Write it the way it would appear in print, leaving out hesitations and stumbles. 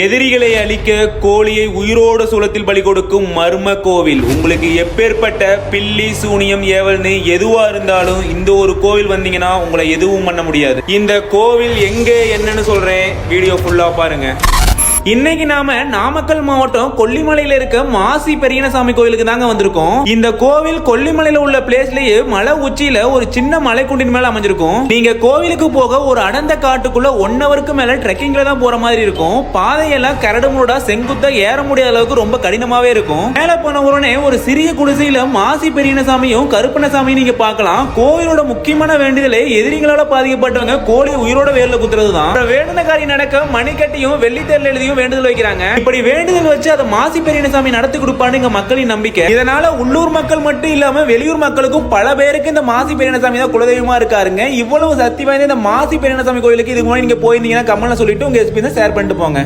எதிரிகளை அழிக்க கோழியை உயிரோடு சூலத்தில் பலி கொடுக்கும் மர்ம கோவில். உங்களுக்கு எப்பேற்பட்ட பில்லி சூனியம் ஏவல்னு எதுவா இருந்தாலும் இந்த ஒரு கோவில் வந்தீங்கன்னா உங்களை எதுவும் பண்ண முடியாது. இந்த கோவில் எங்க என்னன்னு சொல்றேன், வீடியோ ஃபுல்லா பாருங்க. இன்னைக்கு நாம நாமக்கல் மாவட்டம் கொல்லிமலையில இருக்க மாசி பெரியனசாமி கோயிலுக்கு தாங்க வந்திருக்கோம். இந்த கோவில் கொல்லிமலையில உள்ள பிளேஸ்லயே மலை உச்சியில ஒரு சின்ன மலைக்குண்டின் மேல அமைஞ்சிருக்கும். நீங்க கோவிலுக்கு போக ஒரு அடர்ந்த காட்டுக்குள்ள 1 ஹவருக்கு மேல ட்ரெக்கிங்ல தான் போற மாதிரி இருக்கும். பாதையெல்லாம் கரடுமுரடா செங்குத்தா ஏற முடியாத அளவுக்கு ரொம்ப கடினமாவே இருக்கும். மேல போன உடனே ஒரு சிறிய குடிசையில மாசி பெரியனசாமியும் கருப்பணசாமியும் நீங்க பார்க்கலாம். கோவிலோட முக்கியமான வேண்டுதலே எதிரிகளால பாதிக்கப்பட்டவங்க கோழி உயிரோட வேர்ல குத்துறது தான். வேண்டுன காரியம் நடக்க மணிக்கட்டியும் வெள்ளித்தேர்ல எழுதியும் வேண்டுதல் வைக்கிறாங்க. இப்படி வேண்டுதல் வச்சு அதை மாசி பெரியனசாமி நடத்தி கொடுப்பான்னு மக்களின் நம்பிக்கை. இதனால உள்ளூர் மக்கள் மட்டும் இல்லாம வெளியூர் மக்களுக்கும் பல பேருக்கு இந்த மாசி பெரியனசாமி தான் குலதெய்வமா இருக்காருங்க. இவ்வளவு சக்தி வாய்ந்த இந்த மாசி பெரியனசாமி கோயிலுக்கு இதுக்கு முன்னாடி நீங்க போயிருந்தீங்கன்னா கமெண்ட்ல சொல்லிட்டு உங்க எக்ஸ்பீரியன்ஸ் ஷேர் பண்ணிட்டு போங்க.